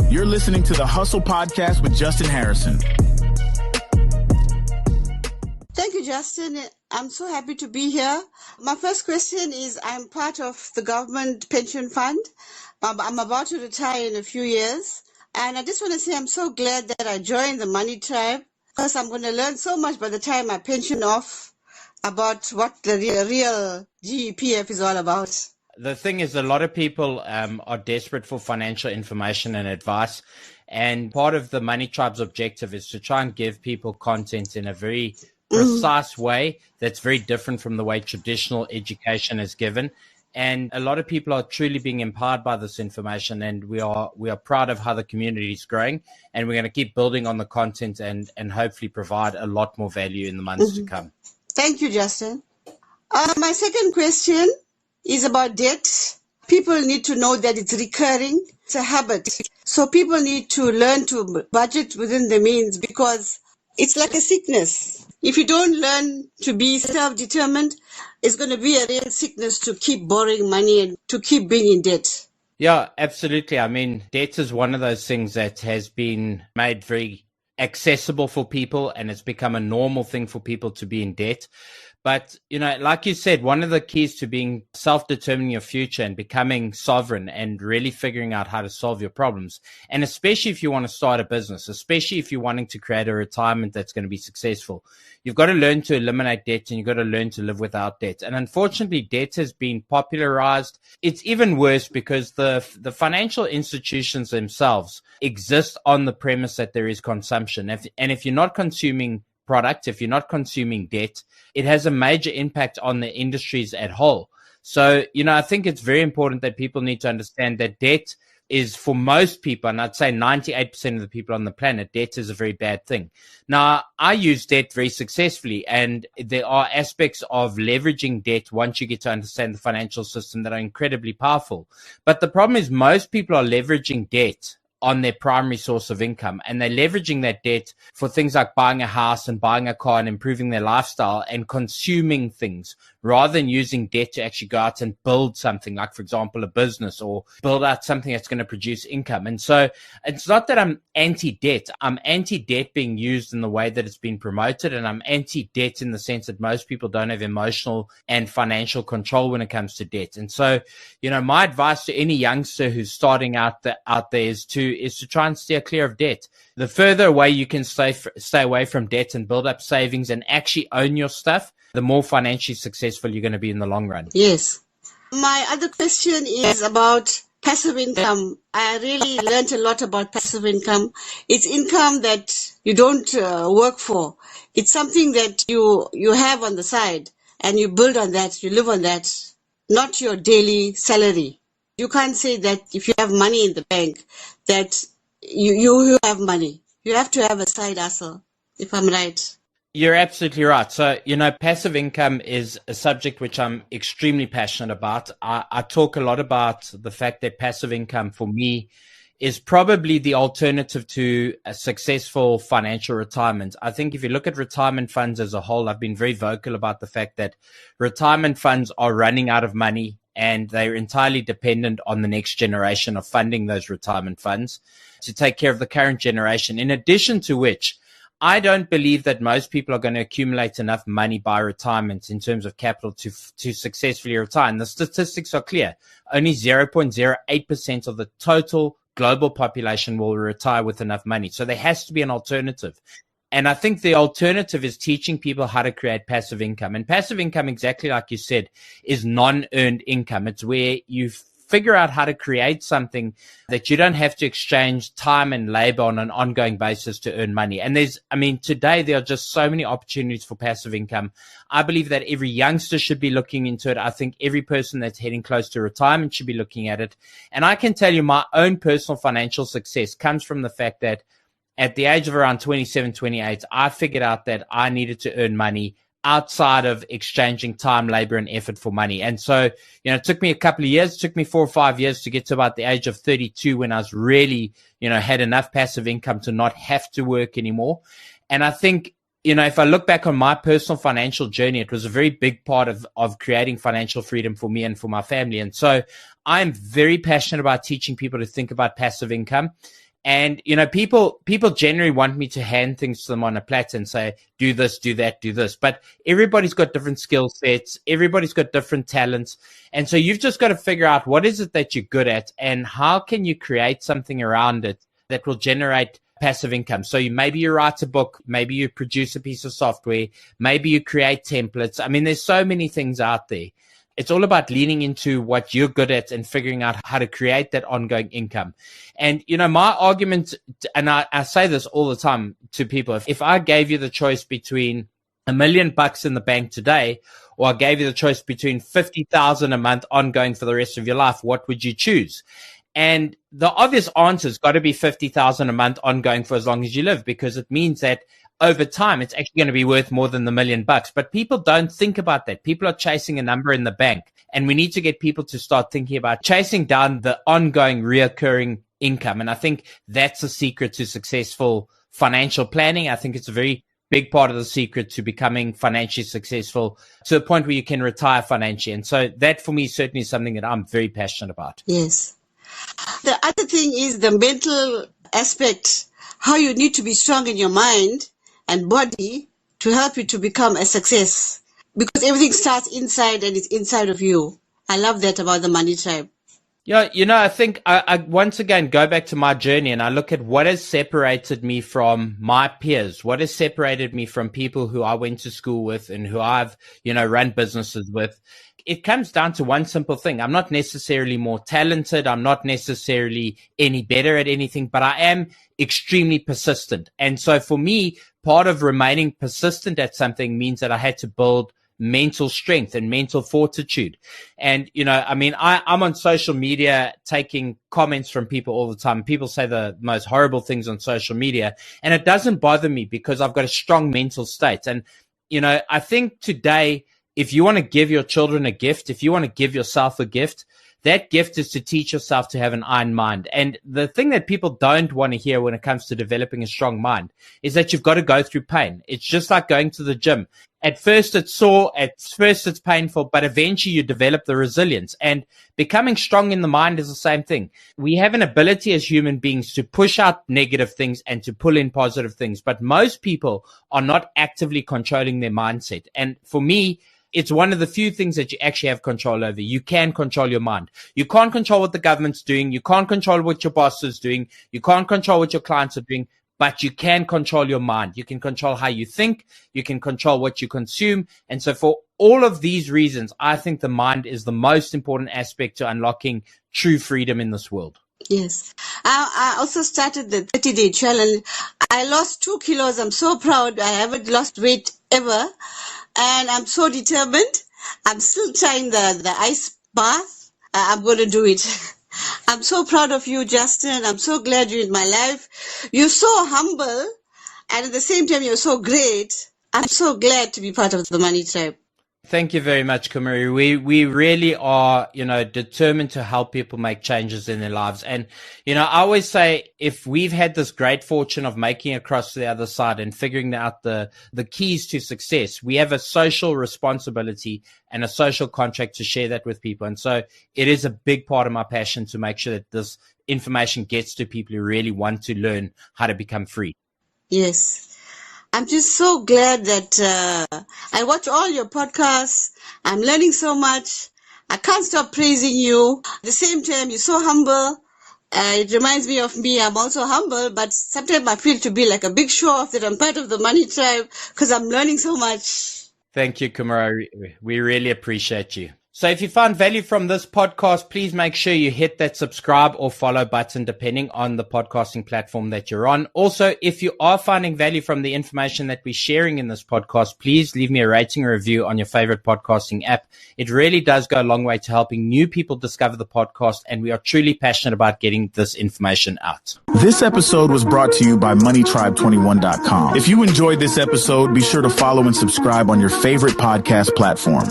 You're listening to the Hustle Podcast with Justin Harrison. Thank you, Justin. I'm so happy to be here. My first question is, I'm part of the government pension fund. I'm about to retire in a few years. And I just want to say I'm so glad that I joined the MoneyTribe, because I'm going to learn so much by the time I pension off about what the real GEPF is all about. The thing is, a lot of people are desperate for financial information and advice. And part of the MoneyTribe's objective is to try and give people content in a very precise way that's very different from the way traditional education is given. And a lot of people are truly being empowered by this information, and we are proud of how the community is growing, and we're going to keep building on the content and hopefully provide a lot more value in the months to come. Thank you, Justin. My second question is about debt. People need to know that it's recurring. It's a habit. So people need to learn to budget within the means, because it's like a sickness. If you don't learn to be self-determined, it's going to be a real sickness to keep borrowing money and to keep being in debt. Yeah, absolutely. I mean, debt is one of those things that has been made very accessible for people, and it's become a normal thing for people to be in debt. But, you know, like you said, one of the keys to being self-determining your future and becoming sovereign and really figuring out how to solve your problems, and especially if you want to start a business, especially if you're wanting to create a retirement that's going to be successful, you've got to learn to eliminate debt, and you've got to learn to live without debt. And unfortunately, debt has been popularized. It's even worse because the financial institutions themselves exist on the premise that there is consumption. And if you're not consuming product, if you're not consuming debt, it has a major impact on the industries at whole. So, you know, I think it's very important that people need to understand that debt is, for most people, and I'd say 98% of the people on the planet, debt is a very bad thing. Now, I use debt very successfully, and there are aspects of leveraging debt once you get to understand the financial system that are incredibly powerful. But the problem is most people are leveraging debt on their primary source of income, and they're leveraging that debt for things like buying a house and buying a car and improving their lifestyle and consuming things, rather than using debt to actually go out and build something, like, for example, a business, or build out something that's going to produce income. And so it's not that I'm anti-debt. I'm anti-debt being used in the way that it's been promoted, and I'm anti-debt in the sense that most people don't have emotional and financial control when it comes to debt. And so, you know, my advice to any youngster who's starting out there is to try and steer clear of debt. The further away you can stay away from debt and build up savings and actually own your stuff, the more financially successful you're going to be in the long run. Yes. My other question is about passive income. I really learned a lot about passive income. It's income that you don't work for. It's something that you have on the side, and you build on that, you live on that, not your daily salary. You can't say that if you have money in the bank that you have money. You have to have a side hustle, if I'm right. You're absolutely right. So, you know, passive income is a subject which I'm extremely passionate about. I talk a lot about the fact that passive income for me is probably the alternative to a successful financial retirement. I think if you look at retirement funds as a whole, I've been very vocal about the fact that retirement funds are running out of money, and they're entirely dependent on the next generation of funding those retirement funds to take care of the current generation. In addition to which, I don't believe that most people are going to accumulate enough money by retirement in terms of capital to successfully retire. And the statistics are clear. Only 0.08% of the total global population will retire with enough money. So there has to be an alternative. And I think the alternative is teaching people how to create passive income. And passive income, exactly like you said, is non-earned income. It's where you figure out how to create something that you don't have to exchange time and labor on an ongoing basis to earn money. And today there are just so many opportunities for passive income. I believe that every youngster should be looking into it. I think every person that's heading close to retirement should be looking at it. And I can tell you my own personal financial success comes from the fact that at the age of around 27, 28, I figured out that I needed to earn money outside of exchanging time, labor, and effort for money. And so, it took me a couple of years, it took me 4 or 5 years to get to about the age of 32 when I was really, had enough passive income to not have to work anymore. And I think, if I look back on my personal financial journey, it was a very big part of creating financial freedom for me and for my family. And so I'm very passionate about teaching people to think about passive income. And, you know, people generally want me to hand things to them on a platter and say, do this, do that, do this. But everybody's got different skill sets. Everybody's got different talents. And so you've just got to figure out what is it that you're good at and how can you create something around it that will generate passive income. So maybe you write a book, maybe you produce a piece of software, maybe you create templates. I mean, there's so many things out there. It's all about leaning into what you're good at and figuring out how to create that ongoing income. And, you know, my argument, and I say this all the time to people, if I gave you the choice between $1 million in the bank today, or I gave you the choice between 50,000 a month ongoing for the rest of your life, what would you choose? And the obvious answer has got to be 50,000 a month ongoing for as long as you live, because it means that over time, it's actually going to be worth more than the $1 million. But people don't think about that. People are chasing a number in the bank. And we need to get people to start thinking about chasing down the ongoing reoccurring income. And I think that's the secret to successful financial planning. I think it's a very big part of the secret to becoming financially successful to the point where you can retire financially. And so that for me is certainly something that I'm very passionate about. Yes. The other thing is the mental aspect, how you need to be strong in your mind and body to help you to become a success, because everything starts inside and it's inside of you. I love that about the Money Tribe. Yeah, you know, I think I once again go back to my journey and I look at what has separated me from my peers, what has separated me from people who I went to school with and who I've, you know, run businesses with. It comes down to one simple thing. I'm not necessarily more talented. I'm not necessarily any better at anything, but I am extremely persistent. And so for me, part of remaining persistent at something means that I had to build mental strength and mental fortitude. And, you know, I mean, I'm on social media taking comments from people all the time. People say the most horrible things on social media, and it doesn't bother me because I've got a strong mental state. And, you know, I think today, if you want to give your children a gift, if you want to give yourself a gift, that gift is to teach yourself to have an iron mind. And the thing that people don't want to hear when it comes to developing a strong mind is that you've got to go through pain. It's just like going to the gym. At first it's sore, at first it's painful, but eventually you develop the resilience. And becoming strong in the mind is the same thing. We have an ability as human beings to push out negative things and to pull in positive things. But most people are not actively controlling their mindset. And for me, it's one of the few things that you actually have control over. You can control your mind. You can't control what the government's doing. You can't control what your boss is doing. You can't control what your clients are doing, but you can control your mind. You can control how you think. You can control what you consume. And so for all of these reasons, I think the mind is the most important aspect to unlocking true freedom in this world. Yes. I also started the 30-day challenge. I lost 2 kilos. I'm so proud. I haven't lost weight ever. And I'm so determined. I'm still trying the ice bath. I'm going to do it. I'm so proud of you, Justin. I'm so glad you're in my life. You're so humble. And at the same time, you're so great. I'm so glad to be part of the Money Tribe. Thank you very much, Kumari. We really are, you know, determined to help people make changes in their lives. And, you know, I always say if we've had this great fortune of making it across to the other side and figuring out the keys to success, we have a social responsibility and a social contract to share that with people. And so it is a big part of my passion to make sure that this information gets to people who really want to learn how to become free. Yes. I'm just so glad that I watch all your podcasts. I'm learning so much. I can't stop praising you. At the same time, you're so humble. It reminds me of me. I'm also humble, but sometimes I feel to be like a big show off that I'm part of the Money Tribe because I'm learning so much. Thank you, Kumari. We really appreciate you. So if you found value from this podcast, please make sure you hit that subscribe or follow button depending on the podcasting platform that you're on. Also, if you are finding value from the information that we're sharing in this podcast, please leave me a rating or review on your favorite podcasting app. It really does go a long way to helping new people discover the podcast, and we are truly passionate about getting this information out. This episode was brought to you by MoneyTribe21.com. If you enjoyed this episode, be sure to follow and subscribe on your favorite podcast platform.